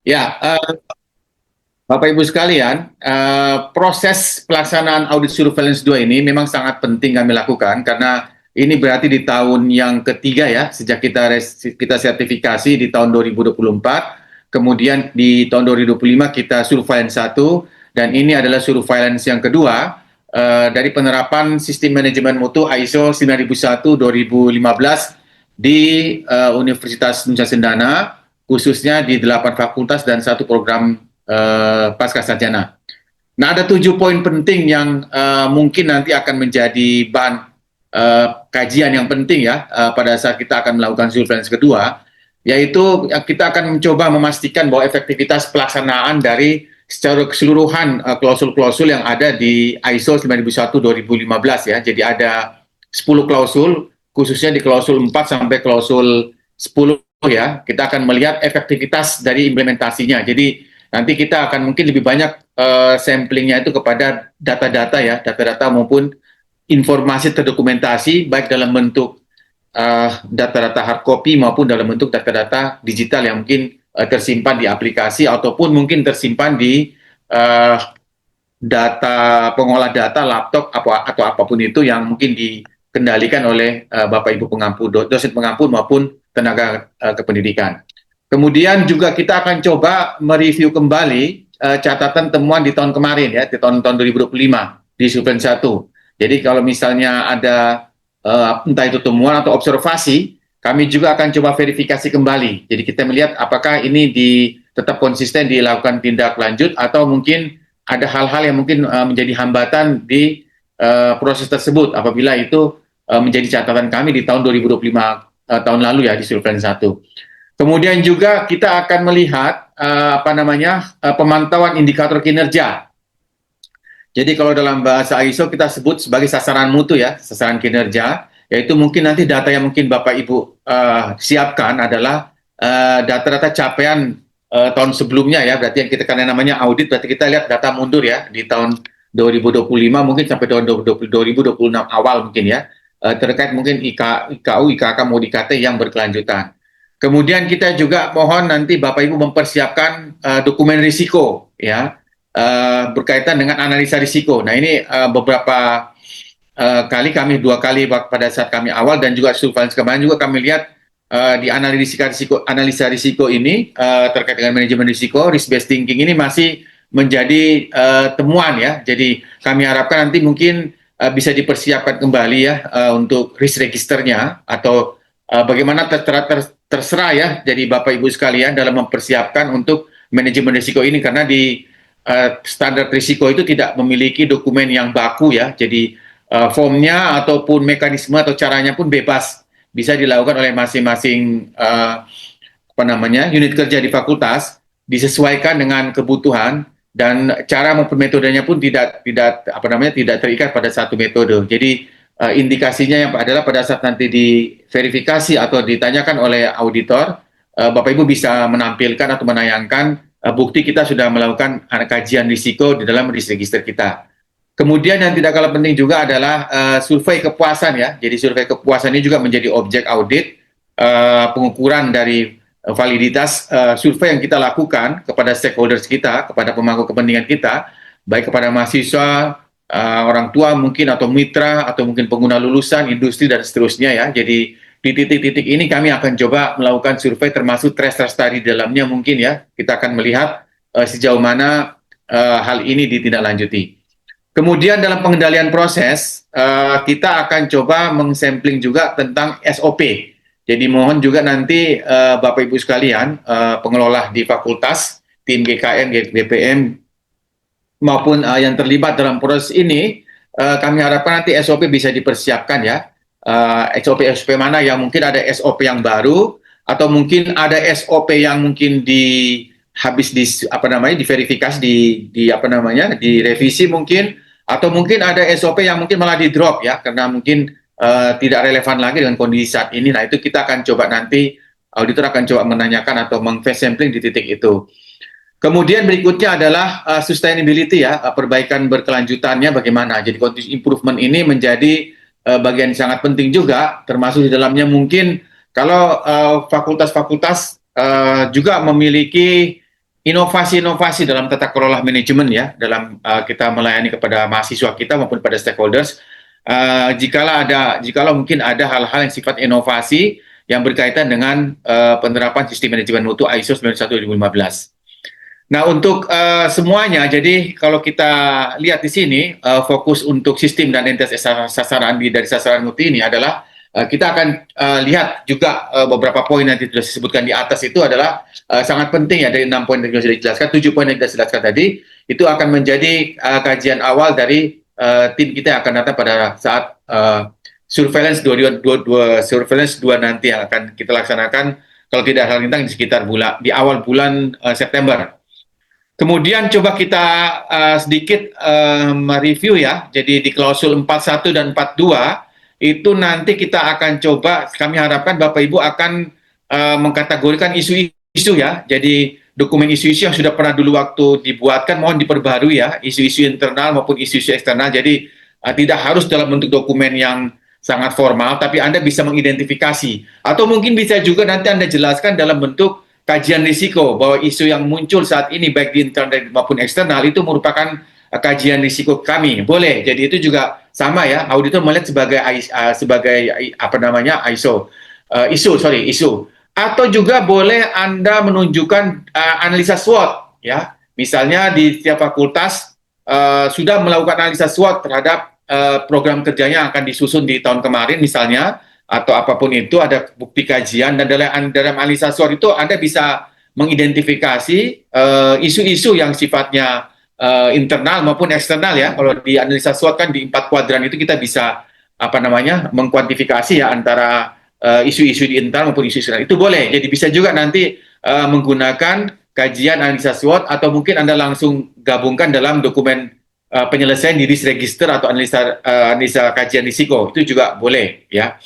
Ya, Bapak Ibu sekalian, proses pelaksanaan audit surveillance 2 ini memang sangat penting kami lakukan karena ini berarti di tahun yang ketiga ya sejak kita sertifikasi di tahun 2024, kemudian di tahun 2025 kita surveillance 1 dan ini adalah surveillance yang kedua dari penerapan sistem manajemen mutu ISO 9001-2015 di Universitas Nusa Cendana, khususnya di 8 fakultas dan satu program pasca sarjana. Nah, ada 7 poin penting yang mungkin nanti akan menjadi bahan kajian yang penting ya pada saat kita akan melakukan surveillance kedua, yaitu kita akan mencoba memastikan bahwa efektivitas pelaksanaan dari secara keseluruhan klausul-klausul yang ada di ISO 9001-2015 ya. Jadi ada 10 klausul, khususnya di klausul 4 sampai klausul 10 ya. Kita akan melihat efektivitas dari implementasinya. Jadi nanti kita akan mungkin lebih banyak samplingnya itu kepada data-data ya, data-data maupun informasi terdokumentasi baik dalam bentuk data-data hard copy maupun dalam bentuk data-data digital yang mungkin tersimpan di aplikasi ataupun mungkin tersimpan di data pengolah data laptop atau apapun itu yang mungkin dikendalikan oleh Bapak Ibu pengampu, dosen pengampu maupun tenaga kependidikan. Kemudian juga kita akan coba mereview kembali catatan temuan di tahun kemarin ya, di tahun 2025 di surveillance 1. Jadi kalau misalnya ada entah itu temuan atau observasi, kami juga akan coba verifikasi kembali. Jadi kita melihat apakah ini tetap konsisten dilakukan tindak lanjut atau mungkin ada hal-hal yang mungkin menjadi hambatan di proses tersebut apabila itu menjadi catatan kami di tahun 2025 tahun lalu ya di surveillance 1. Kemudian juga kita akan melihat pemantauan indikator kinerja. Jadi kalau dalam bahasa ISO kita sebut sebagai sasaran mutu ya, sasaran kinerja, yaitu mungkin nanti data yang mungkin Bapak Ibu siapkan adalah data-data capaian tahun sebelumnya ya, berarti yang kita karena namanya audit, berarti kita lihat data mundur ya di tahun 2025 mungkin sampai tahun 2026 awal mungkin ya, terkait mungkin IKU, IKK, maupun IKT yang berkelanjutan. Kemudian kita juga mohon nanti Bapak Ibu mempersiapkan dokumen risiko ya berkaitan dengan analisa risiko. Nah ini beberapa kali kami 2 kali pada saat kami awal dan juga surveillance kemarin juga kami lihat di analisa risiko ini terkait dengan manajemen risiko, risk based thinking ini masih menjadi temuan ya. Jadi kami harapkan nanti mungkin bisa dipersiapkan kembali ya untuk risk registernya atau bagaimana terserah ya jadi Bapak Ibu sekalian dalam mempersiapkan untuk manajemen risiko ini karena di standar risiko itu tidak memiliki dokumen yang baku ya, jadi formnya ataupun mekanisme atau caranya pun bebas bisa dilakukan oleh masing-masing unit kerja di fakultas disesuaikan dengan kebutuhan dan cara maupun metodenya pun tidak terikat pada satu metode. Jadi indikasinya yang adalah pada saat nanti diverifikasi atau ditanyakan oleh auditor, Bapak Ibu bisa menampilkan atau menayangkan bukti kita sudah melakukan kajian risiko di dalam risk register kita. Kemudian yang tidak kalah penting juga adalah survei kepuasan ya. Jadi survei kepuasan ini juga menjadi objek audit, pengukuran dari validitas survei yang kita lakukan kepada stakeholders kita, kepada pemangku kepentingan kita, baik kepada mahasiswa, orang tua mungkin atau mitra atau mungkin pengguna lulusan, industri dan seterusnya ya. Jadi di titik-titik ini kami akan coba melakukan survei termasuk tracer study di dalamnya mungkin ya. Kita akan melihat sejauh mana hal ini ditindaklanjuti. Kemudian dalam pengendalian proses kita akan coba mengsampling juga tentang SOP. Jadi mohon juga nanti Bapak Ibu sekalian pengelola di fakultas, tim GKN, GPM maupun yang terlibat dalam proses ini, kami harapkan nanti SOP bisa dipersiapkan ya. SOP mana yang mungkin ada SOP yang baru atau mungkin ada SOP yang mungkin diverifikasi direvisi mungkin atau mungkin ada SOP yang mungkin malah di drop ya karena mungkin tidak relevan lagi dengan kondisi saat ini. Nah itu kita akan coba nanti auditor akan coba menanyakan atau meng-face sampling di titik itu. Kemudian berikutnya adalah sustainability ya, perbaikan berkelanjutannya bagaimana. Jadi continuous improvement ini menjadi bagian sangat penting juga, termasuk di dalamnya mungkin kalau fakultas-fakultas juga memiliki inovasi-inovasi dalam tata kelola manajemen ya, dalam kita melayani kepada mahasiswa kita maupun pada stakeholders. Jikalau mungkin ada hal-hal yang sifat inovasi yang berkaitan dengan penerapan sistem manajemen mutu ISO 91/2015. Nah, untuk semuanya, jadi kalau kita lihat di sini, fokus untuk sistem dan entitas sasaran dari sasaran mutu ini adalah kita akan lihat juga beberapa poin yang sudah disebutkan di atas itu adalah sangat penting ya, dari 6 poin yang sudah dijelaskan, 7 poin yang sudah dijelaskan tadi, itu akan menjadi kajian awal dari tim kita yang akan datang pada saat surveillance 2 nanti yang akan kita laksanakan kalau tidak salah di sekitar di awal bulan September. Kemudian coba kita sedikit mereview ya. Jadi di klausul 41 dan 42 itu nanti kita akan coba, kami harapkan Bapak Ibu akan mengkategorikan isu-isu ya. Jadi dokumen isu-isu yang sudah pernah dulu waktu dibuatkan mohon diperbarui ya, isu-isu internal maupun isu-isu eksternal. Jadi tidak harus dalam bentuk dokumen yang sangat formal, tapi Anda bisa mengidentifikasi. Atau mungkin bisa juga nanti Anda jelaskan dalam bentuk kajian risiko, bahwa isu yang muncul saat ini baik di internal maupun eksternal itu merupakan kajian risiko kami. Boleh, jadi itu juga sama ya, auditor melihat sebagai apa namanya isu. Atau juga boleh Anda menunjukkan analisa SWOT ya. Misalnya di setiap fakultas sudah melakukan analisa SWOT terhadap program kerjanya yang akan disusun di tahun kemarin misalnya, atau apapun itu, ada bukti kajian, dan dalam analisa SWOT itu Anda bisa mengidentifikasi isu-isu yang sifatnya internal maupun eksternal ya. Kalau di analisa SWOT kan di 4 kuadran itu kita bisa apa namanya mengkuantifikasi ya antara isu-isu di internal maupun isu eksternal. Itu boleh. Jadi bisa juga nanti menggunakan kajian analisa SWOT, atau mungkin Anda langsung gabungkan dalam dokumen penyelesaian di risk register atau analisa kajian risiko. Itu juga boleh ya.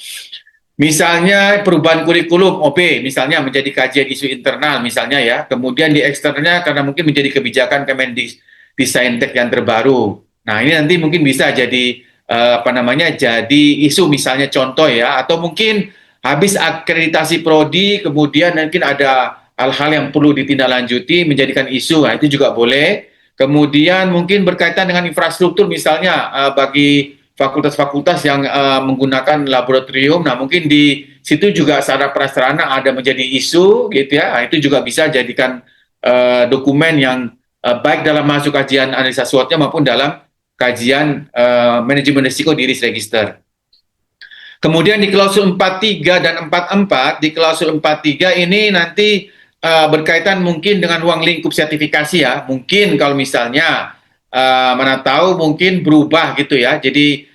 Misalnya perubahan kurikulum OP misalnya menjadi kajian isu internal misalnya ya. Kemudian di eksternalnya karena mungkin menjadi kebijakan Kemendikbudristek yang terbaru. Nah, ini nanti mungkin bisa jadi jadi isu misalnya contoh ya, atau mungkin habis akreditasi prodi kemudian mungkin ada hal-hal yang perlu ditindaklanjuti menjadikan isu. Nah, itu juga boleh. Kemudian mungkin berkaitan dengan infrastruktur misalnya bagi fakultas-fakultas yang menggunakan laboratorium, nah mungkin di situ juga sarana prasarana ada menjadi isu gitu ya. Nah, itu juga bisa jadikan dokumen yang baik dalam masuk kajian analisa SWOT-nya maupun dalam kajian manajemen risiko di risk register. Kemudian di klausul 43 dan 44, di klausul 43 ini nanti berkaitan mungkin dengan ruang lingkup sertifikasi ya. Mungkin kalau misalnya mana tahu mungkin berubah gitu ya. Jadi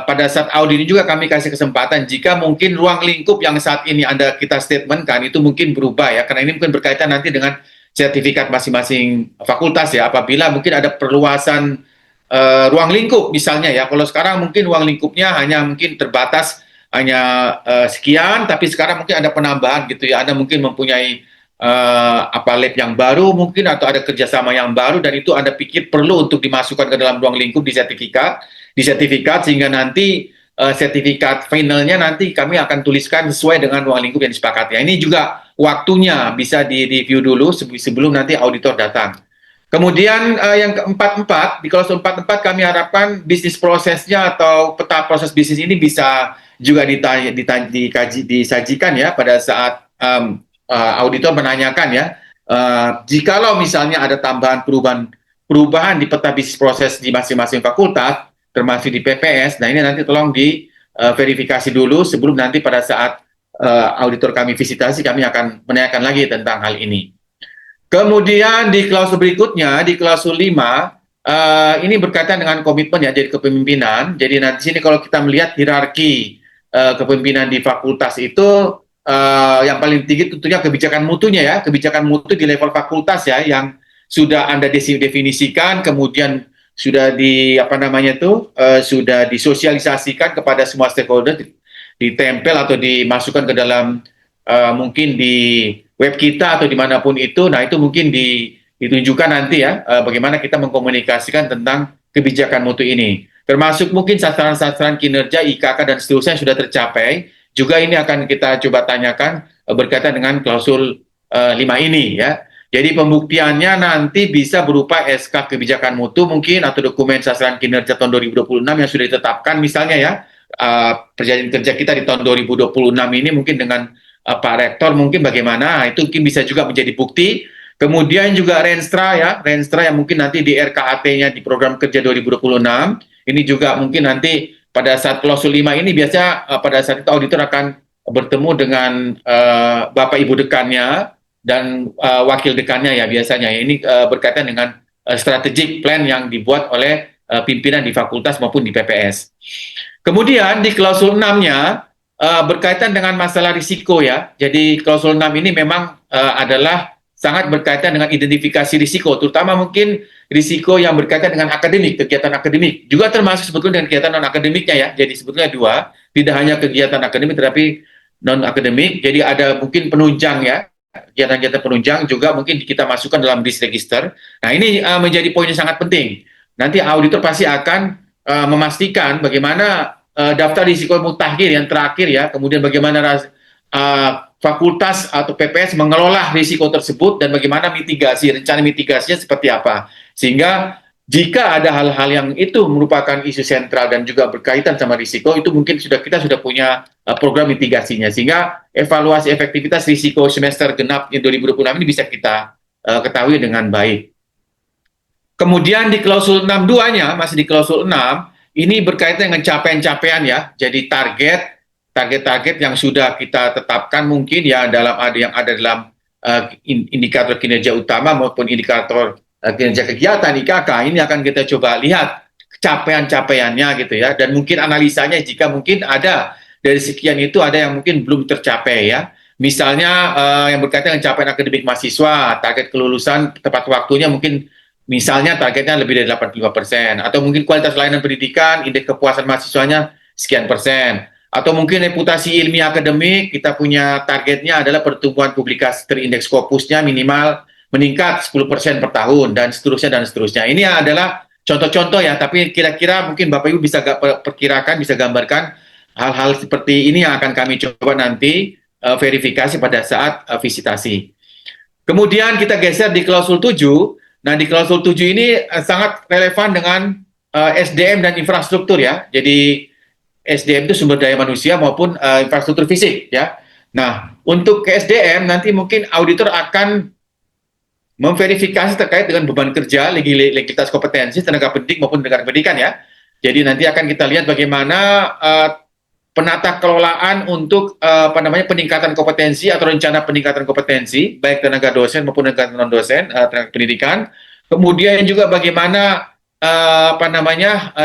pada saat audit ini juga kami kasih kesempatan jika mungkin ruang lingkup yang saat ini kita statementkan itu mungkin berubah ya. Karena ini mungkin berkaitan nanti dengan sertifikat masing-masing fakultas ya. Apabila mungkin ada perluasan ruang lingkup misalnya ya. Kalau sekarang mungkin ruang lingkupnya hanya mungkin terbatas hanya sekian, tapi sekarang mungkin ada penambahan gitu ya. Anda mungkin mempunyai lab yang baru mungkin, atau ada kerjasama yang baru, dan itu Anda pikir perlu untuk dimasukkan ke dalam ruang lingkup di sertifikat sehingga nanti sertifikat finalnya nanti kami akan tuliskan sesuai dengan ruang lingkup yang disepakati. Ini juga waktunya bisa di-review dulu sebelum nanti auditor datang. Kemudian yang keempat, di klausul 44 kami harapkan bisnis prosesnya atau peta proses bisnis ini bisa juga disajikan ya pada saat auditor menanyakan ya, jikalau misalnya ada tambahan perubahan di peta bisnis proses di masing-masing fakultas, termasuk di PPS, nah ini nanti tolong diverifikasi dulu sebelum nanti pada saat auditor kami visitasi, kami akan menanyakan lagi tentang hal ini. Kemudian di klausul berikutnya, di klausul 5, ini berkaitan dengan komitmen ya, jadi kepemimpinan. Jadi nanti sini kalau kita melihat hierarki kepemimpinan di fakultas itu, yang paling tinggi tentunya kebijakan mutunya ya, kebijakan mutu di level fakultas ya, yang sudah Anda definisikan, kemudian sudah sudah disosialisasikan kepada semua stakeholder, ditempel atau dimasukkan ke dalam mungkin di web kita atau dimanapun itu. Nah, itu mungkin ditunjukkan nanti ya, bagaimana kita mengkomunikasikan tentang kebijakan mutu ini, termasuk mungkin sasaran-sasaran kinerja IKK dan seterusnya yang sudah tercapai. Juga ini akan kita coba tanyakan berkaitan dengan klausul 5 ini ya. Jadi pembuktiannya nanti bisa berupa SK kebijakan mutu mungkin atau dokumen sasaran kinerja tahun 2026 yang sudah ditetapkan misalnya ya, perjanjian kerja kita di tahun 2026 ini mungkin dengan Pak Rektor mungkin bagaimana, itu mungkin bisa juga menjadi bukti. Kemudian juga Renstra ya, Renstra yang mungkin nanti di RKAT-nya di program kerja 2026, ini juga mungkin nanti pada saat klausul 5 ini biasa pada saat itu auditor akan bertemu dengan Bapak Ibu dekannya dan wakil dekannya ya biasanya. Ini berkaitan dengan strategic plan yang dibuat oleh pimpinan di fakultas maupun di PPS. Kemudian di klausul 6-nya berkaitan dengan masalah risiko ya. Jadi klausul 6 ini memang adalah sangat berkaitan dengan identifikasi risiko, terutama mungkin risiko yang berkaitan dengan akademik, kegiatan akademik. Juga termasuk sebetulnya dengan kegiatan non-akademiknya ya. Jadi sebetulnya dua, tidak hanya kegiatan akademik tetapi non-akademik. Jadi ada mungkin penunjang ya, kegiatan-kegiatan penunjang juga mungkin kita masukkan dalam risk register. Nah ini menjadi poin yang sangat penting. Nanti auditor pasti akan memastikan bagaimana daftar risiko mutakhir yang terakhir ya, kemudian bagaimana fakultas atau PPS mengelola risiko tersebut dan bagaimana mitigasi, rencana mitigasinya seperti apa. Sehingga jika ada hal-hal yang itu merupakan isu sentral dan juga berkaitan sama risiko, itu mungkin kita sudah punya program mitigasinya. Sehingga evaluasi efektivitas risiko semester genap 2026 ini bisa kita ketahui dengan baik. Kemudian di klausul 6.2-nya, masih di klausul 6, ini berkaitan dengan capaian-capaian ya. Jadi target-target yang sudah kita tetapkan mungkin ya yang ada dalam indikator kinerja utama maupun indikator kinerja kegiatan IKK, ini akan kita coba lihat capaian-capaiannya gitu ya, dan mungkin analisanya jika mungkin ada dari sekian itu ada yang mungkin belum tercapai ya. Misalnya yang berkaitan dengan capaian akademik mahasiswa, target kelulusan tepat waktunya mungkin misalnya targetnya lebih dari 85%, atau mungkin kualitas layanan pendidikan, indeks kepuasan mahasiswanya sekian persen. Atau mungkin reputasi ilmiah akademik, kita punya targetnya adalah pertumbuhan publikasi terindeks Scopusnya minimal meningkat 10% per tahun, dan seterusnya dan seterusnya. Ini adalah contoh-contoh ya, tapi kira-kira mungkin Bapak Ibu bisa perkirakan, bisa gambarkan hal-hal seperti ini yang akan kami coba nanti verifikasi pada saat visitasi. Kemudian kita geser di klausul 7. Nah, di klausul 7 ini sangat relevan dengan SDM dan infrastruktur ya. Jadi SDM itu sumber daya manusia maupun infrastruktur fisik ya. Nah, untuk ke SDM nanti mungkin auditor akan memverifikasi terkait dengan beban kerja, legalitas kompetensi tenaga pendidik maupun tenaga pendidikan ya. Jadi nanti akan kita lihat bagaimana penata kelolaan untuk peningkatan kompetensi atau rencana peningkatan kompetensi baik tenaga dosen maupun tenaga non dosen tenaga pendidikan. Kemudian juga bagaimana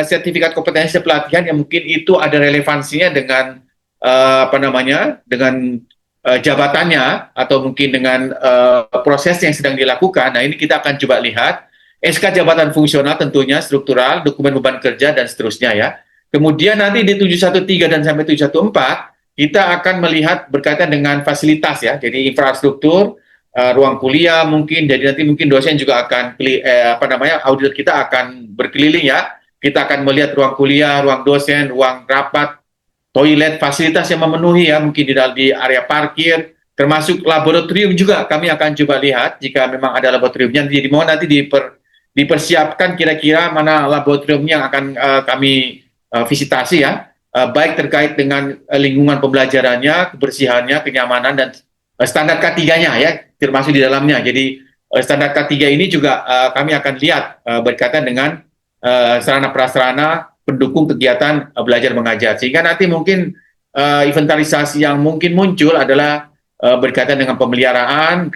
sertifikat kompetensi pelatihan yang mungkin itu ada relevansinya dengan dengan jabatannya atau mungkin dengan proses yang sedang dilakukan. Nah, ini kita akan coba lihat SK jabatan fungsional tentunya, struktural, dokumen beban kerja dan seterusnya ya. Kemudian nanti di 713 dan sampai 714 kita akan melihat berkaitan dengan fasilitas ya. Jadi infrastruktur, ruang kuliah mungkin, jadi nanti mungkin dosen juga akan auditor kita akan berkeliling ya. Kita akan melihat ruang kuliah, ruang dosen, ruang rapat, toilet, fasilitas yang memenuhi ya, mungkin di area parkir, termasuk laboratorium juga kami akan coba lihat jika memang ada laboratoriumnya. Jadi mohon nanti dipersiapkan kira-kira mana laboratoriumnya yang akan kami visitasi ya, baik terkait dengan lingkungan pembelajarannya, kebersihannya, kenyamanan, dan standar K3-nya ya, termasuk di dalamnya. Jadi standar K3 ini juga kami akan lihat berkaitan dengan sarana prasarana pendukung kegiatan belajar mengajar. Sehingga nanti mungkin inventarisasi yang mungkin muncul adalah berkaitan dengan pemeliharaan,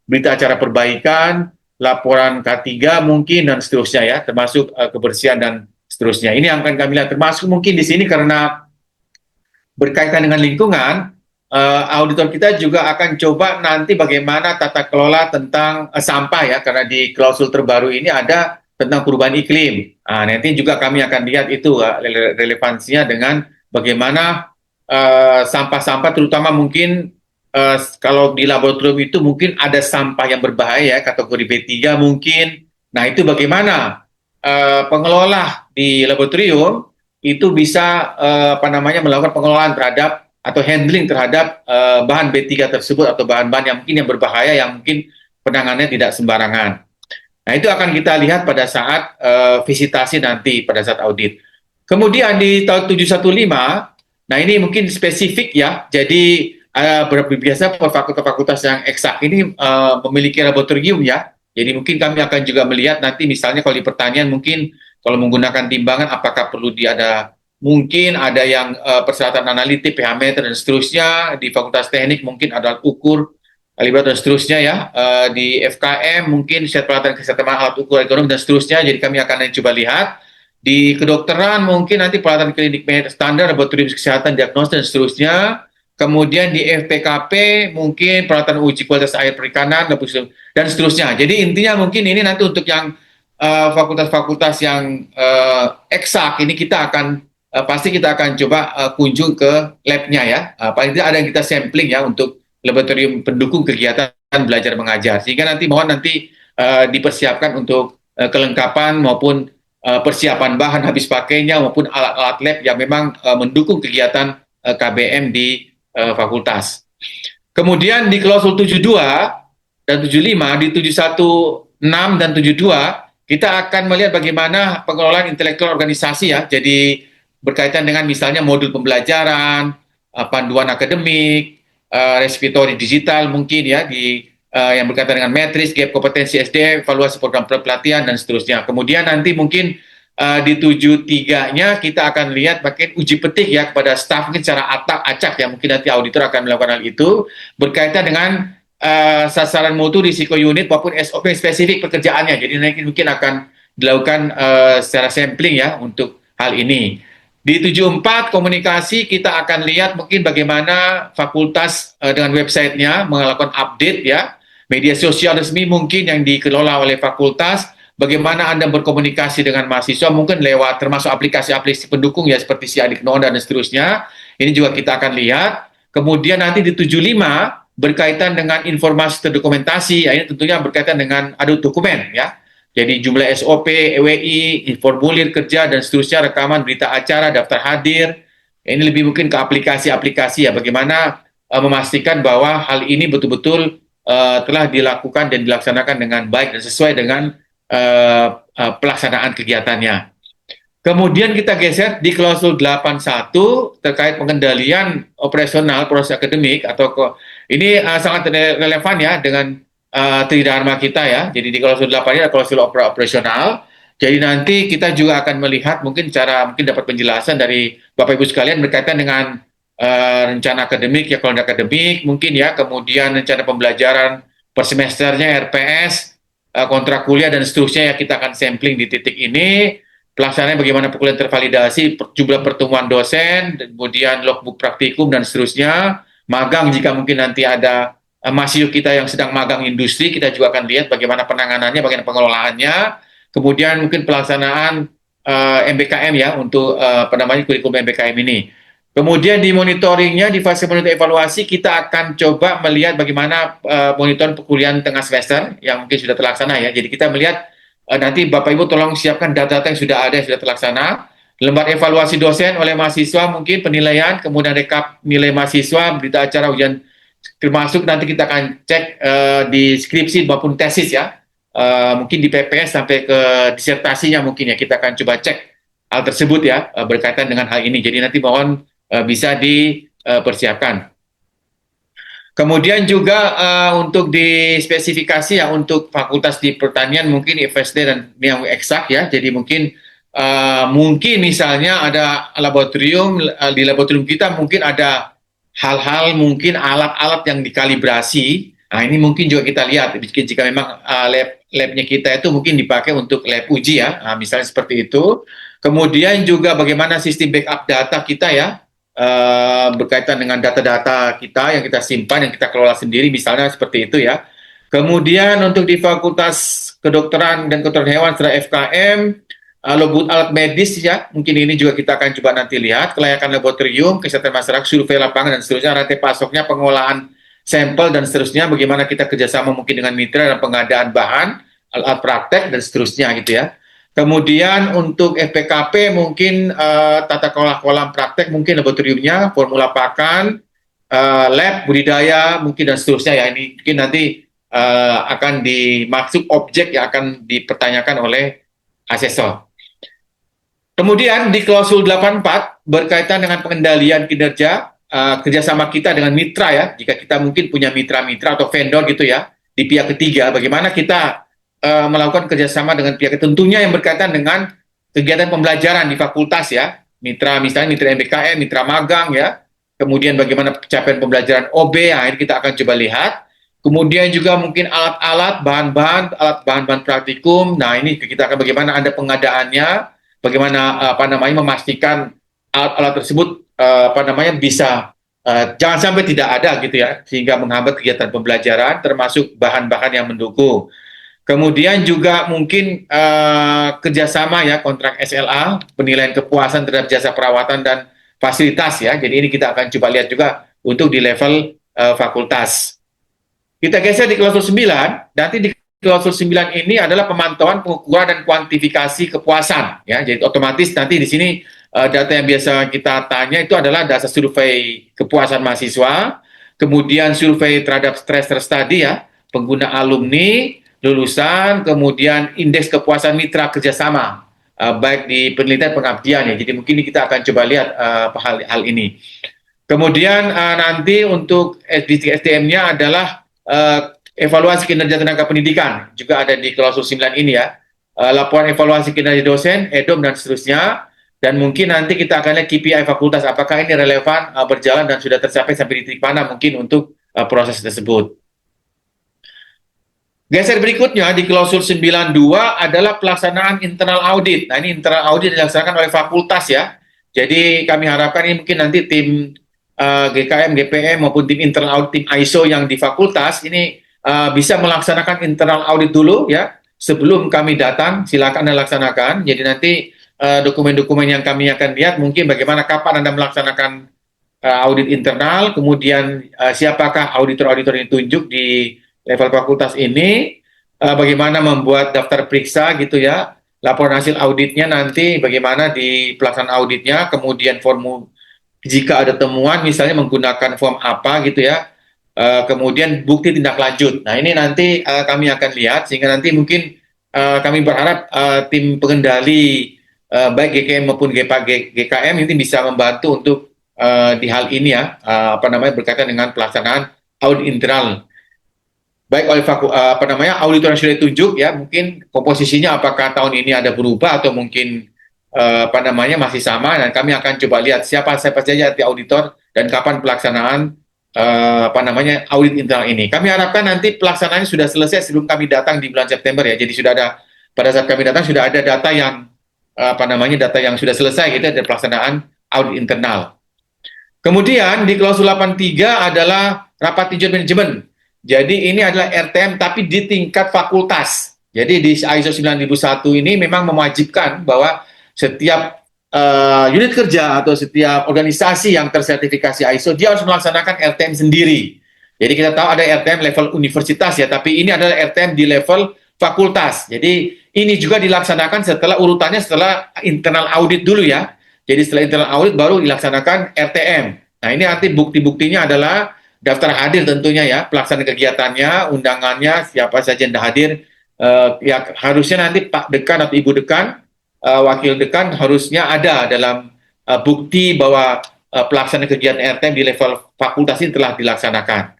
berita acara perbaikan, laporan K3 mungkin dan seterusnya ya, termasuk kebersihan dan seterusnya. Ini yang akan kami lihat, termasuk mungkin di sini karena berkaitan dengan lingkungan, auditor kita juga akan coba nanti bagaimana tata kelola tentang sampah ya, karena di klausul terbaru ini ada tentang perubahan iklim. Nanti juga kami akan lihat itu relevansinya dengan bagaimana sampah-sampah, terutama mungkin kalau di laboratorium itu mungkin ada sampah yang berbahaya, kategori B3 mungkin. Nah, itu bagaimana pengelola di laboratorium itu bisa melakukan pengelolaan terhadap atau handling terhadap bahan B3 tersebut atau bahan-bahan yang mungkin yang berbahaya, yang mungkin penanganannya tidak sembarangan. Nah, itu akan kita lihat pada saat visitasi nanti, pada saat audit. Kemudian di tahun 715, nah ini mungkin spesifik ya, jadi biasa fakultas-fakultas yang eksak ini memiliki laboratorium ya, jadi mungkin kami akan juga melihat nanti misalnya kalau di pertanian mungkin kalau menggunakan timbangan apakah perlu ada mungkin ada yang persyaratan analitik, pH meter dan seterusnya, di fakultas teknik mungkin ada ukur kaliber dan seterusnya ya, di FKM mungkin set peralatan kesehatan alat ukur ekonomi dan seterusnya, jadi kami akan coba lihat. Di kedokteran mungkin nanti peralatan klinik standar, laboratorium kesehatan, diagnosis dan seterusnya. Kemudian di FPKP mungkin peralatan uji kualitas air perikanan dan seterusnya. Jadi intinya mungkin ini nanti untuk yang fakultas-fakultas yang eksak ini kita akan pasti kita akan coba kunjung ke labnya ya. Paling tidak ada yang kita sampling ya untuk laboratorium pendukung kegiatan belajar mengajar. Sehingga nanti mohon nanti dipersiapkan untuk kelengkapan maupun persiapan bahan habis pakainya maupun alat-alat lab yang memang mendukung kegiatan KBM di fakultas. Kemudian di klausul 72 dan 75, di 716 dan 72 kita akan melihat bagaimana pengelolaan intelektual organisasi ya. Jadi berkaitan dengan misalnya modul pembelajaran, panduan akademik, repository digital mungkin ya di yang berkaitan dengan matris, gap kompetensi SDM, evaluasi program pelatihan dan seterusnya. Kemudian nanti mungkin di 73-nya kita akan lihat pakai uji petik ya kepada staf mungkin secara acak ya, mungkin nanti auditor akan melakukan hal itu berkaitan dengan sasaran mutu risiko unit maupun SOP spesifik pekerjaannya. Jadi nanti mungkin akan dilakukan secara sampling ya untuk hal ini. Di 74 komunikasi kita akan lihat mungkin bagaimana fakultas dengan websitenya melakukan update ya, media sosial resmi mungkin yang dikelola oleh fakultas, bagaimana Anda berkomunikasi dengan mahasiswa mungkin lewat termasuk aplikasi-aplikasi pendukung ya seperti si Adik Nonda dan seterusnya. Ini juga kita akan lihat. Kemudian nanti di 75 berkaitan dengan informasi terdokumentasi, ya ini tentunya berkaitan dengan adut dokumen ya. Jadi jumlah SOP, EWI, formulir kerja dan seterusnya, rekaman berita acara, daftar hadir. Ini lebih mungkin ke aplikasi-aplikasi ya, bagaimana memastikan bahwa hal ini betul-betul telah dilakukan dan dilaksanakan dengan baik dan sesuai dengan pelaksanaan kegiatannya. Kemudian kita geser di klausul 81 terkait pengendalian operasional proses akademik atau ini sangat relevan ya dengan tridharma kita ya. Jadi di klausul 8 ini ada klausul operasional. Jadi nanti kita juga akan melihat mungkin dapat penjelasan dari Bapak Ibu sekalian berkaitan dengan rencana akademik ya, kalender akademik mungkin ya, kemudian rencana pembelajaran per semesternya, RPS, kontrak kuliah dan seterusnya ya, kita akan sampling di titik ini. Pelaksanaannya bagaimana perkuliahan tervalidasi, jumlah pertemuan dosen, kemudian logbook praktikum dan seterusnya. Magang jika mungkin nanti ada mahasiswa kita yang sedang magang industri, kita juga akan lihat bagaimana penanganannya, bagaimana pengelolaannya. Kemudian mungkin pelaksanaan MBKM ya untuk kurikulum MBKM ini. Kemudian di monitoringnya, di fase monitor evaluasi, kita akan coba melihat bagaimana monitoring perkuliahan tengah semester yang mungkin sudah terlaksana ya. Jadi kita melihat nanti Bapak Ibu tolong siapkan data-data yang sudah ada, yang sudah terlaksana. Lembar evaluasi dosen oleh mahasiswa mungkin penilaian, kemudian rekap nilai mahasiswa, berita acara ujian, termasuk nanti kita akan cek di skripsi maupun tesis ya. Mungkin di PPS sampai ke disertasinya mungkin ya, kita akan coba cek hal tersebut ya berkaitan dengan hal ini. Jadi nanti mohon bisa dipersiapkan. Kemudian juga untuk dispesifikasi ya untuk fakultas di pertanian mungkin FSD dan yang eksak ya. Jadi mungkin misalnya ada laboratorium, di laboratorium kita mungkin ada hal-hal mungkin alat-alat yang dikalibrasi. Nah ini mungkin juga kita lihat jika memang labnya kita itu mungkin dipakai untuk lab uji ya. Nah, misalnya seperti itu. Kemudian juga bagaimana sistem backup data kita ya. Berkaitan dengan data-data kita yang kita simpan, yang kita kelola sendiri, misalnya seperti itu ya. Kemudian untuk di Fakultas Kedokteran dan Kedokteran Hewan serta FKM, logbook alat medis ya, mungkin ini juga kita akan coba nanti lihat, kelayakan laboratorium, kesehatan masyarakat, survei lapangan dan seterusnya, rantai pasoknya, pengolahan sampel dan seterusnya, bagaimana kita kerjasama mungkin dengan mitra dan pengadaan bahan, alat praktek dan seterusnya gitu ya. Kemudian untuk FPKP mungkin tata kelola kolam praktek mungkin laboratoriumnya, formula pakan, lab budidaya mungkin dan seterusnya ya. Ini mungkin nanti akan dimaksud objek yang akan dipertanyakan oleh asesor. Kemudian di klausul 84 berkaitan dengan pengendalian kinerja kerjasama kita dengan mitra ya, jika kita mungkin punya mitra-mitra atau vendor gitu ya, di pihak ketiga, bagaimana kita melakukan kerjasama dengan pihak tentunya yang berkaitan dengan kegiatan pembelajaran di fakultas ya, mitra misalnya mitra MBKM, mitra magang ya, kemudian bagaimana capaian pembelajaran OB, ini kita akan coba lihat. Kemudian juga mungkin alat-alat, bahan-bahan praktikum. Nah ini kita akan bagaimana ada pengadaannya, bagaimana memastikan alat-alat tersebut bisa jangan sampai tidak ada gitu ya, sehingga menghambat kegiatan pembelajaran, termasuk bahan-bahan yang mendukung. Kemudian juga mungkin kerjasama ya, kontrak SLA, penilaian kepuasan terhadap jasa perawatan dan fasilitas ya. Jadi ini kita akan coba lihat juga untuk di level fakultas. Kita geser di klausul 9, nanti di klausul 9 ini adalah pemantauan, pengukuran, dan kuantifikasi kepuasan. Ya, jadi otomatis nanti di sini data yang biasa kita tanya itu adalah data survei kepuasan mahasiswa, kemudian survei terhadap stressor study ya, pengguna alumni, lulusan, kemudian indeks kepuasan mitra kerjasama, baik di penelitian pengabdian ya. Jadi mungkin kita akan coba lihat hal ini. Kemudian nanti untuk SDM-nya adalah evaluasi kinerja tenaga pendidikan, juga ada di klausul 9 ini ya, laporan evaluasi kinerja dosen, EDOM, dan seterusnya, dan mungkin nanti kita akan lihat KPI fakultas, apakah ini relevan, berjalan, dan sudah tercapai sampai di titik mana mungkin untuk proses tersebut. Geser berikutnya di klausul 92 adalah pelaksanaan internal audit. Nah ini internal audit dilaksanakan oleh fakultas ya, jadi kami harapkan ini mungkin nanti tim GKM, GPM maupun tim internal audit, tim ISO yang di fakultas ini bisa melaksanakan internal audit dulu ya, sebelum kami datang, silakan Anda laksanakan. Jadi nanti dokumen-dokumen yang kami akan lihat mungkin bagaimana kapan Anda melaksanakan audit internal, kemudian siapakah auditor-auditor yang ditunjuk di level fakultas ini, bagaimana membuat daftar periksa gitu ya, laporan hasil auditnya nanti bagaimana di pelaksanaan auditnya, kemudian jika ada temuan misalnya menggunakan form apa gitu ya, kemudian bukti tindak lanjut. Nah ini nanti kami akan lihat, sehingga nanti mungkin kami berharap tim pengendali baik GKM maupun GKM ini bisa membantu untuk di hal ini ya, berkaitan dengan pelaksanaan audit internal. Baik oleh auditor yang sudah ditunjuk ya, mungkin komposisinya apakah tahun ini ada berubah atau mungkin masih sama, dan kami akan coba lihat siapa saja di auditor dan kapan pelaksanaan audit internal ini. Kami harapkan nanti pelaksanaannya sudah selesai sebelum kami datang di bulan September ya. Jadi sudah ada, pada saat kami datang sudah ada data yang data yang sudah selesai gitu dari pelaksanaan audit internal. Kemudian di klausul 83 adalah rapat tinjau manajemen. Jadi ini adalah RTM tapi di tingkat fakultas. Jadi di ISO 9001 ini memang mewajibkan bahwa setiap unit kerja atau setiap organisasi yang tersertifikasi ISO dia harus melaksanakan RTM sendiri. Jadi kita tahu ada RTM level universitas ya, tapi ini adalah RTM di level fakultas. Jadi ini juga dilaksanakan setelah urutannya setelah internal audit dulu ya. Jadi setelah internal audit baru dilaksanakan RTM. Nah ini nanti bukti-buktinya adalah daftar hadir tentunya ya, pelaksanaan kegiatannya, undangannya, siapa saja yang hadir. Ya harusnya nanti Pak Dekan atau Ibu Dekan, Wakil Dekan harusnya ada dalam bukti bahwa pelaksanaan kegiatan RTM di level fakultas ini telah dilaksanakan.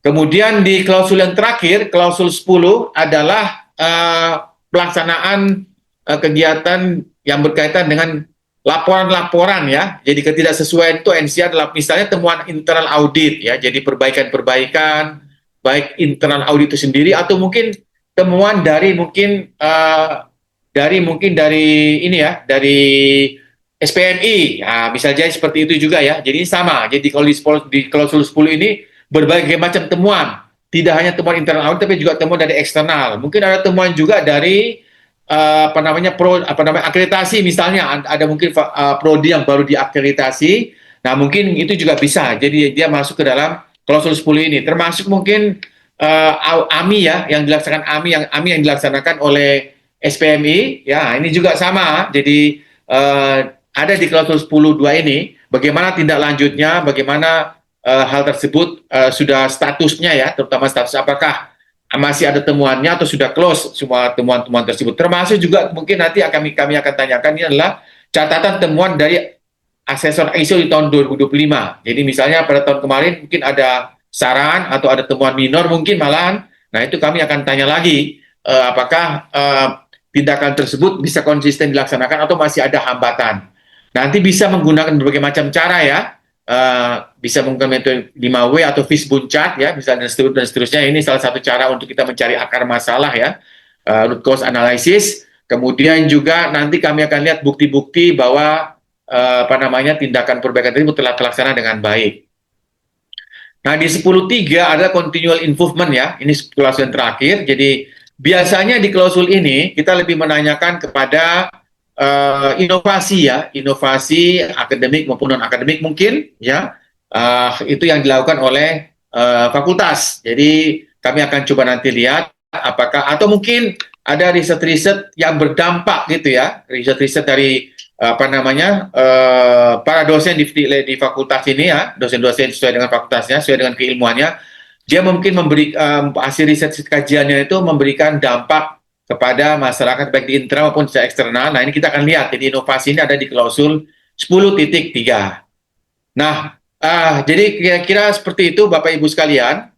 Kemudian di klausul yang terakhir, klausul 10 adalah pelaksanaan kegiatan yang berkaitan dengan laporan-laporan ya. Jadi ketidaksesuaian itu NCR adalah misalnya temuan internal audit ya. Jadi perbaikan-perbaikan baik internal audit itu sendiri atau mungkin temuan dari dari SPMI. Ya, bisa jadi seperti itu juga ya. Jadi sama. Jadi kalau di klausul 10 ini berbagai macam temuan. Tidak hanya temuan internal audit tapi juga temuan dari eksternal. Mungkin ada temuan juga dari akreditasi misalnya, ada mungkin prodi yang baru diakreditasi. Nah, mungkin itu juga bisa. Jadi dia masuk ke dalam klausul 10 ini. Termasuk mungkin AMI ya, yang dilaksanakan AMI yang dilaksanakan oleh SPMI. Ya, ini juga sama. Jadi ada di klausul 10.2 ini bagaimana tindak lanjutnya, bagaimana hal tersebut sudah statusnya ya, terutama status apakah masih ada temuannya atau sudah close semua temuan-temuan tersebut. Termasuk juga mungkin nanti kami akan tanyakan ini adalah catatan temuan dari asesor ISO di tahun 2025. Jadi misalnya pada tahun kemarin mungkin ada saran atau ada temuan minor mungkin malahan. Nah itu kami akan tanya lagi apakah tindakan tersebut bisa konsisten dilaksanakan atau masih ada hambatan. Nanti bisa menggunakan berbagai macam cara ya. Bisa menggunakan metode 5W atau fishbone chart ya, misalnya dan seterusnya. Ini salah satu cara untuk kita mencari akar masalah ya, root cause analysis. Kemudian juga nanti kami akan lihat bukti-bukti bahwa tindakan perbaikan tersebut telah terlaksana dengan baik. Nah di 10.3 ada continual improvement ya, ini klausul yang terakhir. Jadi biasanya di klausul ini kita lebih menanyakan kepada inovasi ya, inovasi akademik maupun non akademik mungkin ya, itu yang dilakukan oleh fakultas. Jadi kami akan coba nanti lihat apakah atau mungkin ada riset-riset yang berdampak gitu ya, riset-riset dari para dosen di fakultas ini ya, dosen-dosen sesuai dengan fakultasnya, sesuai dengan keilmuannya, dia mungkin memberi hasil riset kajiannya itu memberikan dampak kepada masyarakat baik di internal maupun secara eksternal. Nah, ini kita akan lihat. Jadi inovasi ini ada di klausul 10.3. Nah, jadi kira-kira seperti itu Bapak Ibu sekalian,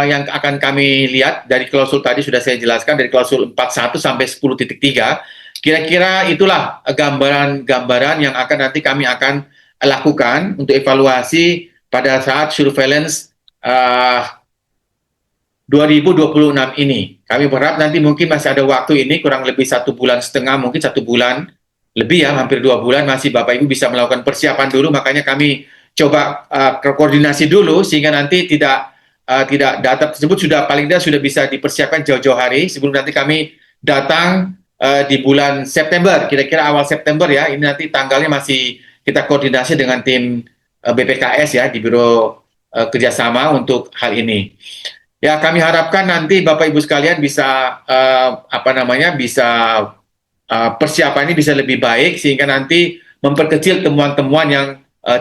yang akan kami lihat dari klausul tadi sudah saya jelaskan dari klausul 41 sampai 10.3. Kira-kira itulah gambaran-gambaran yang nanti kami akan lakukan untuk evaluasi pada saat surveillance 2026 ini. Kami berharap nanti mungkin masih ada waktu ini kurang lebih 1,5 bulan, mungkin 1 bulan lebih ya, hampir 2 bulan masih Bapak Ibu bisa melakukan persiapan dulu. Makanya kami coba koordinasi dulu sehingga nanti tidak data tersebut paling tidak sudah bisa dipersiapkan jauh-jauh hari sebelum nanti kami datang di bulan September, kira-kira awal September ya. Ini nanti tanggalnya masih kita koordinasi dengan tim BPKS ya di Biro Kerjasama untuk hal ini. Ya, kami harapkan nanti Bapak Ibu sekalian bisa bisa persiapan ini bisa lebih baik sehingga nanti memperkecil temuan-temuan yang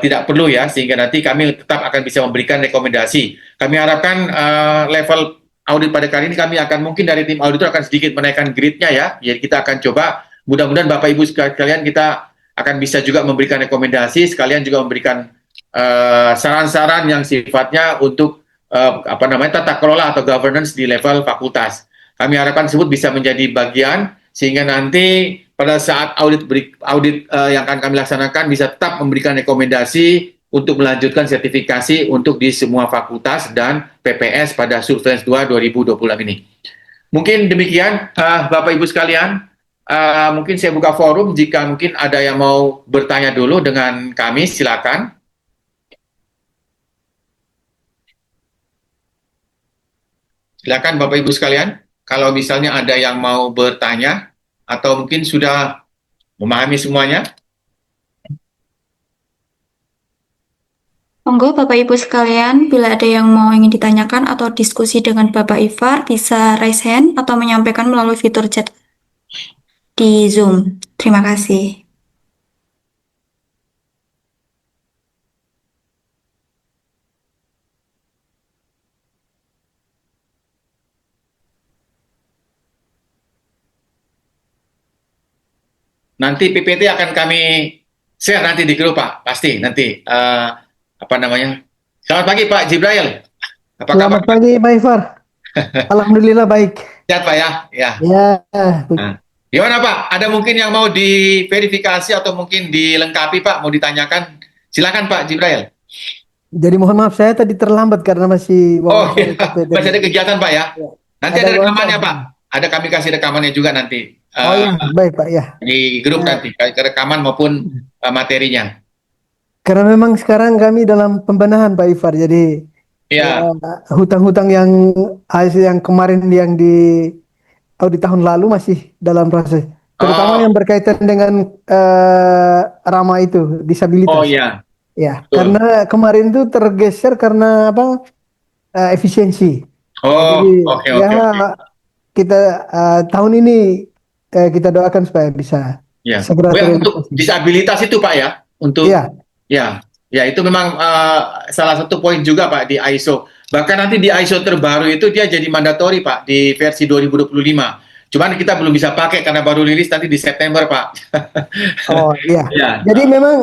tidak perlu ya, sehingga nanti kami tetap akan bisa memberikan rekomendasi. Kami harapkan level audit pada kali ini kami akan mungkin dari tim auditor akan sedikit menaikkan grade-nya ya. Jadi kita akan coba mudah-mudahan Bapak Ibu sekalian kita akan bisa juga memberikan rekomendasi, sekalian juga memberikan saran-saran yang sifatnya untuk tata kelola atau governance di level fakultas. Kami harapkan tersebut bisa menjadi bagian sehingga nanti pada saat audit yang akan kami laksanakan bisa tetap memberikan rekomendasi untuk melanjutkan sertifikasi untuk di semua fakultas dan PPS pada Surveillance 2 2026 ini. Mungkin demikian Bapak Ibu sekalian. Mungkin saya buka forum jika mungkin ada yang mau bertanya dulu dengan kami, silakan. Silakan Bapak Ibu sekalian, kalau misalnya ada yang mau bertanya atau mungkin sudah memahami semuanya. Monggo Bapak Ibu sekalian, bila ada yang ingin ditanyakan atau diskusi dengan Bapak Ifar, bisa raise hand atau menyampaikan melalui fitur chat di Zoom. Terima kasih. Nanti PPT akan kami share nanti di grup Pak, pasti nanti. Selamat pagi Pak Jibrail. Selamat pagi Pak Ifar. Alhamdulillah baik. Sehat Pak ya. Ya. Nah, gimana Pak? Ada mungkin yang mau diverifikasi atau mungkin dilengkapi Pak? Mau ditanyakan? Silakan Pak Jibrail. Jadi mohon maaf saya tadi terlambat karena masih. Masih ada kegiatan Pak ya. Nanti ada rekamannya Pak. Ada kami kasih rekamannya juga nanti. Baik Pak ya. Di grup nanti, rekaman maupun materinya. Karena memang sekarang kami dalam pembenahan Pak Ifar, jadi hutang-hutang yang kemarin yang di tahun lalu masih dalam proses, terutama yang berkaitan dengan Rama itu disabilitas. Oh iya. Ya, karena kemarin itu tergeser karena efisiensi. Oke. Kita tahun ini kita doakan supaya bisa segera untuk disabilitas itu Pak ya, untuk Ya, itu memang salah satu poin juga Pak di ISO. Bahkan nanti di ISO terbaru itu dia jadi mandatori Pak di versi 2025. Cuman kita belum bisa pakai karena baru rilis nanti di September Pak. Oh iya. Ya, Jadi memang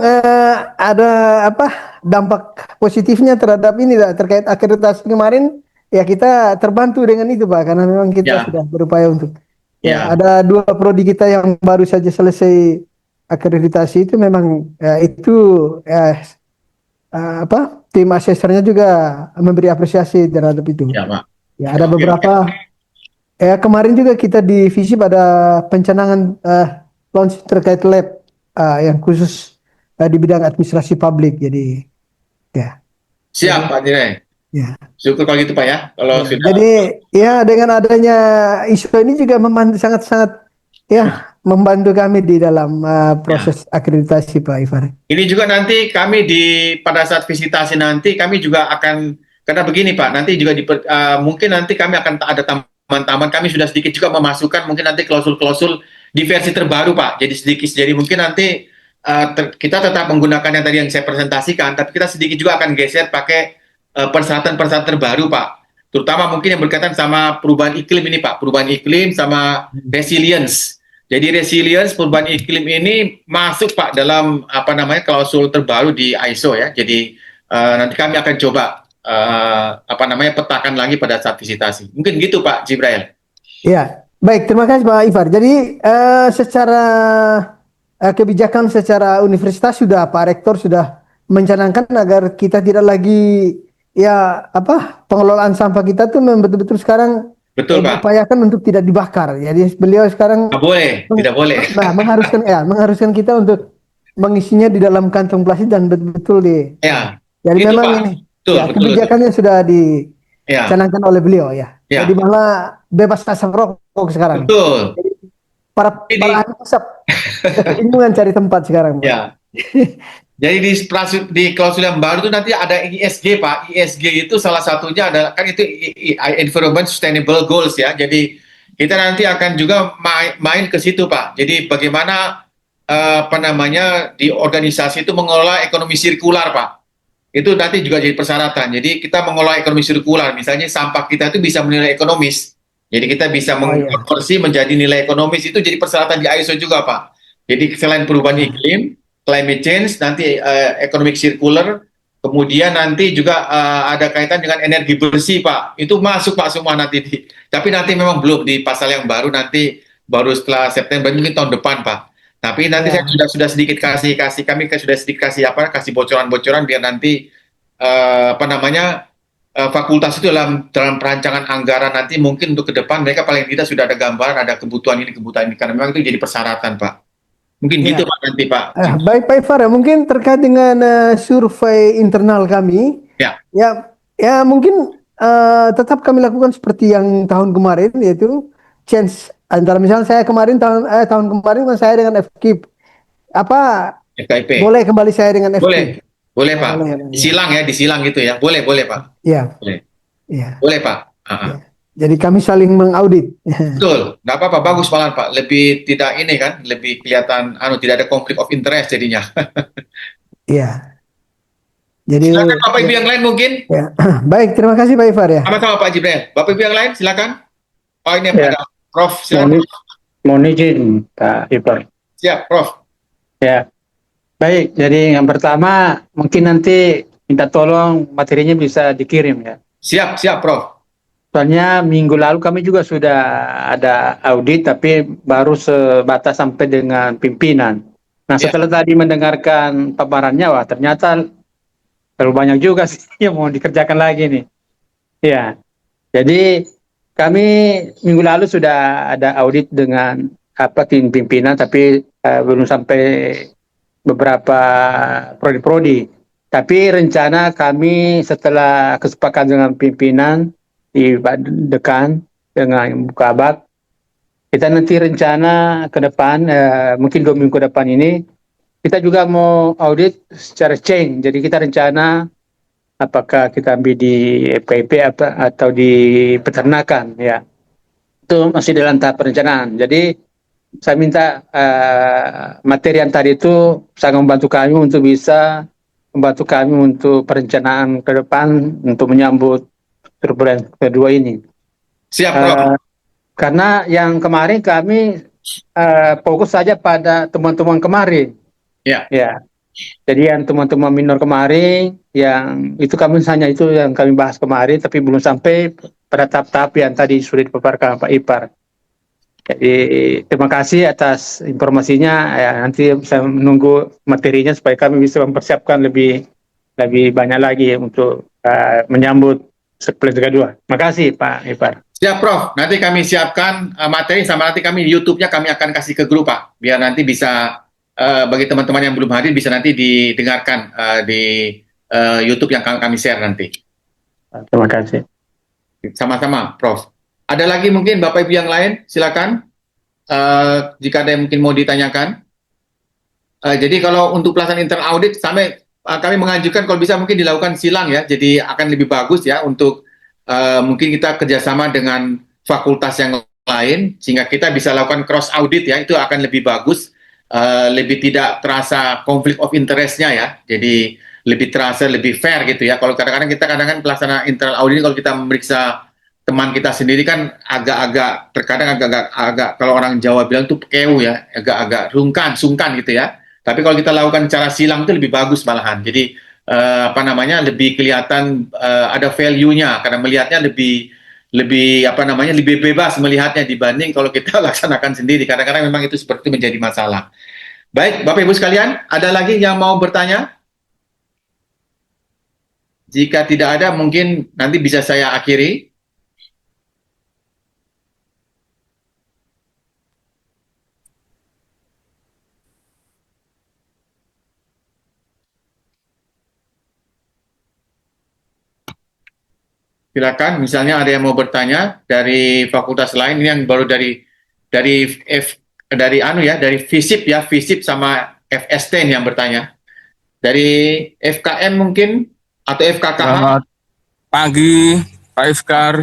ada apa dampak positifnya terhadap ini lah, terkait akreditasi kemarin ya kita terbantu dengan itu Pak karena memang kita ya, sudah berupaya untuk ya ya, ada dua prodi kita yang baru saja selesai akreditasi itu memang itu apa tim asesornya juga memberi apresiasi terhadap itu. ya Pak. Ya Ya, ada oke, oke. beberapa kemarin juga kita di FISIP ada pencanangan launch terkait lab yang khusus di bidang administrasi publik. Jadi ya, jadi Siap Pak Direk. ya, Syukur kalau gitu Pak ya. Kalau ya. sudah, Jadi ya dengan adanya isu ini juga membantu sangat-sangat ya membantu kami di dalam ya. proses akreditasi Pak Ivar. Ini juga nanti kami pada saat visitasi nanti kami juga akan karena begini Pak, nanti juga mungkin nanti kami akan ada taman-taman kami sudah sedikit juga memasukkan mungkin nanti klausul-klausul di versi terbaru Pak. Jadi sedikit jadi mungkin nanti kita tetap menggunakan yang tadi yang saya presentasikan, tapi kita sedikit juga akan geser pakai persyaratan-persyaratan terbaru Pak. Terutama mungkin yang berkaitan sama perubahan iklim ini Pak, perubahan iklim sama resilience. Jadi resilience perubahan iklim ini masuk Pak dalam apa namanya klausul terbaru di ISO ya. Jadi nanti kami akan coba apa namanya petakan lagi pada saat visitasi. Mungkin gitu Pak Jibrail. Ya, baik terima kasih Pak Ivar. Jadi secara kebijakan secara universitas sudah Pak Rektor sudah mencanangkan agar kita tidak lagi ya apa pengelolaan sampah kita tuh betul-betul sekarang Betul Pak. diupayakan untuk tidak dibakar. Jadi beliau sekarang Nggak boleh, tidak boleh. mengharuskan kita untuk mengisinya di dalam kantong plastik dan betul-betul di. Ya, Jadi itu memang Pak. ini Betul, ya betul, betul. kebijakannya sudah Ya, dicanangkan oleh beliau ya. ya, Jadi malah bebas asap rokok sekarang. betul. Para Jadi, ahli asap kebingungan cari tempat sekarang Pak. ya. Jadi di klausul yang baru itu nanti ada ISG Pak. ISG itu salah satunya adalah kan itu Environment Sustainable Goals ya. Jadi kita nanti akan juga main ke situ Pak. Jadi bagaimana apa namanya di organisasi itu mengelola ekonomi sirkular Pak. Itu nanti juga jadi persyaratan. Jadi kita mengelola ekonomi sirkular. Misalnya sampah kita itu bisa bernilai ekonomis. Jadi kita bisa mengkonversi menjadi nilai ekonomis itu jadi persyaratan di ISO juga Pak. Jadi selain perubahan iklim, climate change, nanti economic circular, kemudian nanti juga ada kaitan dengan energi bersih Pak. Itu masuk Pak semua nanti. Tapi nanti memang belum di pasal yang baru nanti baru setelah September mungkin tahun depan Pak. Tapi nanti saya sudah sedikit kasih kami sudah sedikit kasih bocoran-bocoran biar nanti apa namanya fakultas itu dalam perancangan anggaran nanti mungkin untuk ke depan mereka paling tidak sudah ada gambaran ada kebutuhan ini karena memang itu jadi persyaratan Pak. Mungkin gitu Pak nanti Pak. Baik Pak Ivar, mungkin terkait dengan survei internal kami, ya mungkin tetap kami lakukan seperti yang tahun kemarin, yaitu change antara misalnya saya kemarin tahun kemarin kan saya dengan FKIP, apa FKIP. boleh kembali saya dengan FKIP? Boleh Pak. Disilang gitu ya. Boleh Pak. Iya. Boleh. Iya. Boleh Pak. Ya. Jadi kami saling mengaudit. Betul, nggak apa-apa, bagus malah Pak. Lebih tidak ini kan, lebih kelihatan, tidak ada konflik of interest jadinya. Iya. Jadi. Silakan Bapak Ibu yang lain mungkin. Ya. Baik, terima kasih Pak Ivar ya. Sama-sama Pak Jibril. Bapak Ibu yang lain silakan. Oh ini ada Prof. Silakan. Mohon izin Pak Ivar. Siap, Prof. Ya. Baik, jadi yang pertama mungkin nanti minta tolong materinya bisa dikirim ya. Siap, Prof. Soalnya minggu lalu kami juga sudah ada audit, tapi baru sebatas sampai dengan pimpinan. Nah, setelah tadi mendengarkan paparannya, wah ternyata terlalu banyak juga sih yang mau dikerjakan lagi nih. Ya, jadi kami minggu lalu sudah ada audit dengan tim pimpinan, tapi belum sampai beberapa prodi-prodi. Tapi rencana kami setelah kesepakatan dengan pimpinan di dekan dengan Bukabak, kita nanti rencana ke depan mungkin 2 minggu ke depan ini kita juga mau audit secara chain. Jadi kita rencana apakah kita ambil di FKIP atau di peternakan ya, itu masih dalam tahap perencanaan. Jadi saya minta materi yang tadi itu sangat membantu kami untuk bisa membantu kami untuk perencanaan ke depan untuk menyambut turbulensi kedua ini. Siap, Prof. Karena yang kemarin kami fokus saja pada teman-teman kemarin. Ya. Ya. Jadi yang teman-teman minor kemarin, yang itu kami hanya itu yang kami bahas kemarin, tapi belum sampai pada tahap-tahap yang tadi sudah dipaparkan Pak Ipar. Jadi terima kasih atas informasinya. Ya, nanti saya menunggu materinya supaya kami bisa mempersiapkan lebih banyak lagi untuk menyambut Surplus kedua. Terima kasih Pak Ipar. Siap, Prof. Nanti kami siapkan materi sama nanti kami di YouTube-nya kami akan kasih ke grup, Pak. Biar nanti bisa bagi teman-teman yang belum hadir bisa nanti didengarkan di YouTube yang kami share nanti. Terima kasih. Sama-sama, Prof. Ada lagi mungkin Bapak Ibu yang lain? Silakan. Jika ada yang mungkin mau ditanyakan. Jadi kalau untuk pelaksanaan internal audit, kami mengajukan kalau bisa mungkin dilakukan silang ya. Jadi akan lebih bagus ya untuk mungkin kita kerjasama dengan fakultas yang lain sehingga kita bisa lakukan cross audit ya. Itu akan lebih bagus, lebih tidak terasa konflik of interest-nya ya. Jadi lebih terasa lebih fair gitu ya. Kalau kadang-kadang pelaksanaan internal audit kalau kita memeriksa teman kita sendiri kan agak-agak terkadang agak kalau orang Jawa bilang tuh pekeu ya, agak-agak sungkan gitu ya. Tapi kalau kita lakukan cara silang itu lebih bagus malahan. Jadi lebih kelihatan ada value-nya karena melihatnya lebih bebas melihatnya dibanding kalau kita laksanakan sendiri. Kadang-kadang memang itu seperti menjadi masalah. Baik, Bapak Ibu sekalian, ada lagi yang mau bertanya? Jika tidak ada, mungkin nanti bisa saya akhiri. Silakan, misalnya ada yang mau bertanya dari fakultas lain, ini yang baru dari FISIP ya, FISIP sama FST yang bertanya. Dari FKM mungkin atau FKKH. Selamat pagi, Pak Ifkar.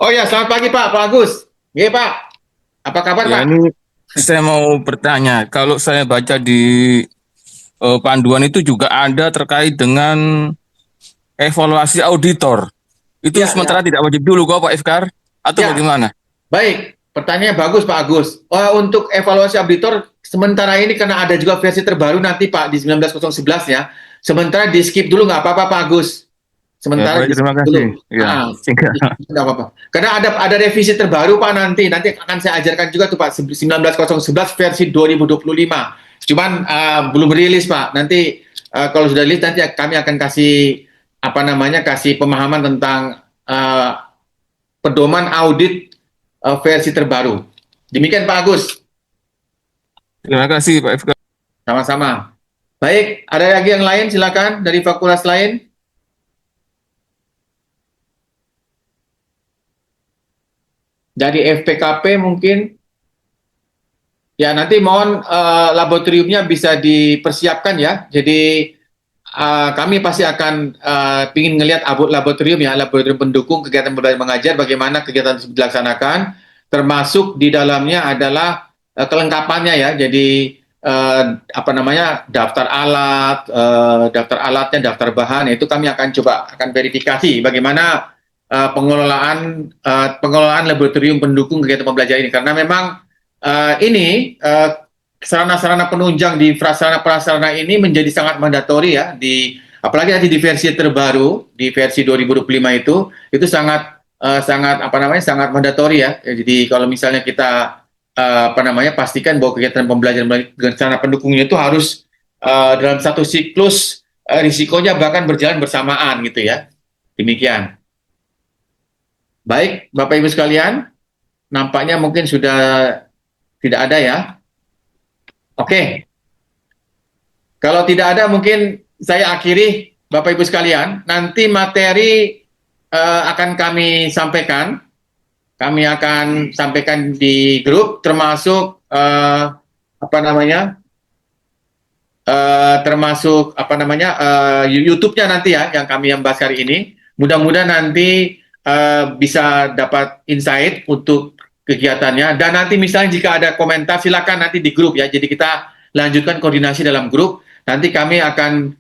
Oh ya, selamat pagi Pak Agus. Iya Pak, apa kabar Ya, Pak? ini saya mau bertanya, kalau saya baca di panduan itu juga ada terkait dengan evaluasi auditor. Itu Ya, sementara tidak wajib dulu kok Pak Ifkar? Atau Ya. bagaimana? Baik, pertanyaannya bagus Pak Agus. Untuk evaluasi auditor, sementara ini karena ada juga versi terbaru nanti Pak di 19.011 ya. Sementara di skip dulu nggak apa-apa Pak Agus. Sementara Ya, baik, terima di-skip kasih. dulu. Ya, sehingga Nggak apa-apa. Karena ada revisi terbaru Pak nanti akan saya ajarkan juga tuh Pak 19.011 versi 2025. Cuman belum rilis Pak. Nanti kalau sudah rilis nanti kami akan kasih kasih pemahaman tentang pedoman audit versi terbaru. Demikian Pak Agus. terima kasih Pak Ifkar. Sama-sama. Baik, ada lagi yang lain silakan dari fakultas lain. Dari FPKP mungkin. Ya, nanti mohon laboratoriumnya bisa dipersiapkan ya. Jadi kami pasti akan ingin ngelihat laboratorium pendukung kegiatan belajar mengajar, bagaimana kegiatan tersebut dilaksanakan, termasuk di dalamnya adalah kelengkapannya ya. Jadi daftar alat, daftar alatnya, daftar bahan, itu kami akan verifikasi bagaimana pengelolaan laboratorium pendukung kegiatan pembelajaran ini, karena memang sarana-sarana penunjang di prasarana ini menjadi sangat mandatori ya, apalagi nanti di versi terbaru di versi 2025 itu sangat sangat mandatori ya. Jadi kalau misalnya kita pastikan bahwa kegiatan pembelajaran dengan sarana pendukungnya itu harus dalam satu siklus, risikonya bahkan berjalan bersamaan gitu ya. Demikian. Baik, Bapak Ibu sekalian, nampaknya mungkin sudah tidak ada ya. Oke. Kalau tidak ada mungkin saya akhiri Bapak Ibu sekalian. Nanti materi akan kami sampaikan. Kami akan sampaikan di grup termasuk YouTube-nya nanti ya yang kami bahas hari ini. Mudah-mudahan nanti bisa dapat insight untuk kegiatannya, dan nanti misalnya jika ada komentar silakan nanti di grup ya. Jadi kita lanjutkan koordinasi dalam grup. Nanti kami akan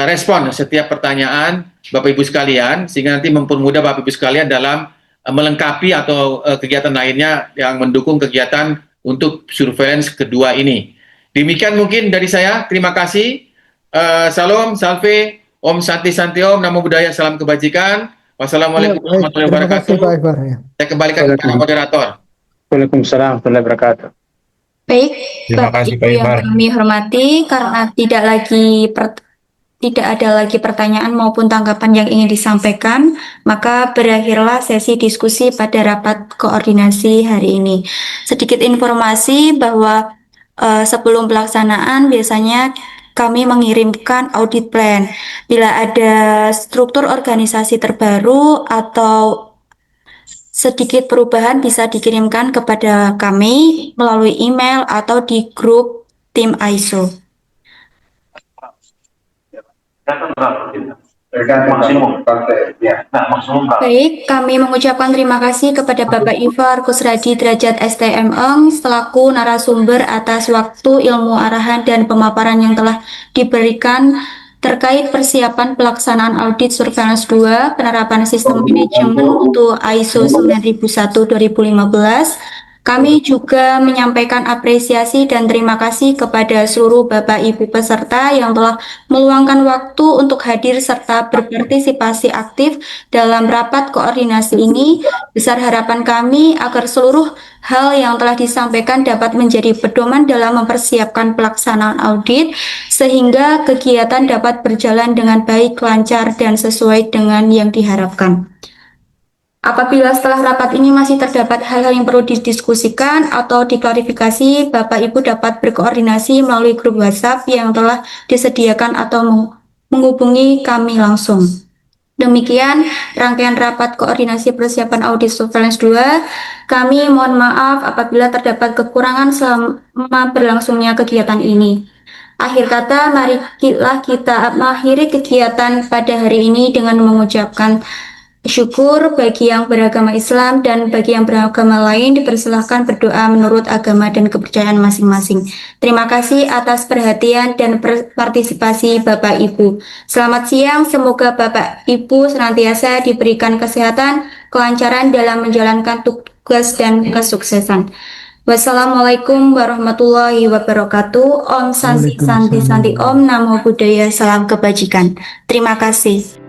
respon setiap pertanyaan Bapak Ibu sekalian, sehingga nanti mempermudah Bapak Ibu sekalian dalam melengkapi atau kegiatan lainnya yang mendukung kegiatan untuk surveillance kedua ini. Demikian mungkin dari saya. Terima kasih. Salam, salve, Om Santi Santi Om, Namo Buddhaya, salam kebajikan. Wassalamualaikum warahmatullahi Terima kasih wabarakatuh. Pak Ifar. Ya. Saya kembalikan kepada moderator. Waalaikumsalam warahmatullahi wabarakatuh. Baik, Terima Bapak kasih, Ibu Pak yang Ifar. kami hormati, karena tidak ada lagi pertanyaan maupun tanggapan yang ingin disampaikan, maka berakhirlah sesi diskusi pada rapat koordinasi hari ini. Sedikit informasi bahwa sebelum pelaksanaan biasanya kami mengirimkan audit plan. Bila ada struktur organisasi terbaru atau sedikit perubahan bisa dikirimkan kepada kami melalui email atau di grup tim ISO. Baik, kami mengucapkan terima kasih kepada Bapak Ifar Kusradi Derajat STM Eng selaku narasumber atas waktu, ilmu, arahan, dan pemaparan yang telah diberikan terkait persiapan pelaksanaan audit surveillance 2 penerapan sistem manajemen untuk ISO 9001-2015. Kami juga menyampaikan apresiasi dan terima kasih kepada seluruh Bapak Ibu peserta yang telah meluangkan waktu untuk hadir serta berpartisipasi aktif dalam rapat koordinasi ini. Besar harapan kami agar seluruh hal yang telah disampaikan dapat menjadi pedoman dalam mempersiapkan pelaksanaan audit sehingga kegiatan dapat berjalan dengan baik, lancar, dan sesuai dengan yang diharapkan. Apabila setelah rapat ini masih terdapat hal-hal yang perlu didiskusikan atau diklarifikasi, Bapak Ibu dapat berkoordinasi melalui grup WhatsApp yang telah disediakan atau menghubungi kami langsung. Demikian rangkaian rapat koordinasi persiapan audit surveillance 2. Kami mohon maaf apabila terdapat kekurangan selama berlangsungnya kegiatan ini. Akhir kata, marilah kita mengakhiri kegiatan pada hari ini dengan mengucapkan syukur. Bagi yang beragama Islam dan bagi yang beragama lain dipersilahkan berdoa menurut agama dan kepercayaan masing-masing. Terima kasih atas perhatian dan partisipasi Bapak Ibu. Selamat siang, semoga Bapak Ibu senantiasa diberikan kesehatan, kelancaran dalam menjalankan tugas dan kesuksesan. Wassalamualaikum warahmatullahi wabarakatuh. Om Santi Santi Santi Om, Namo Buddhaya, salam kebajikan. Terima kasih.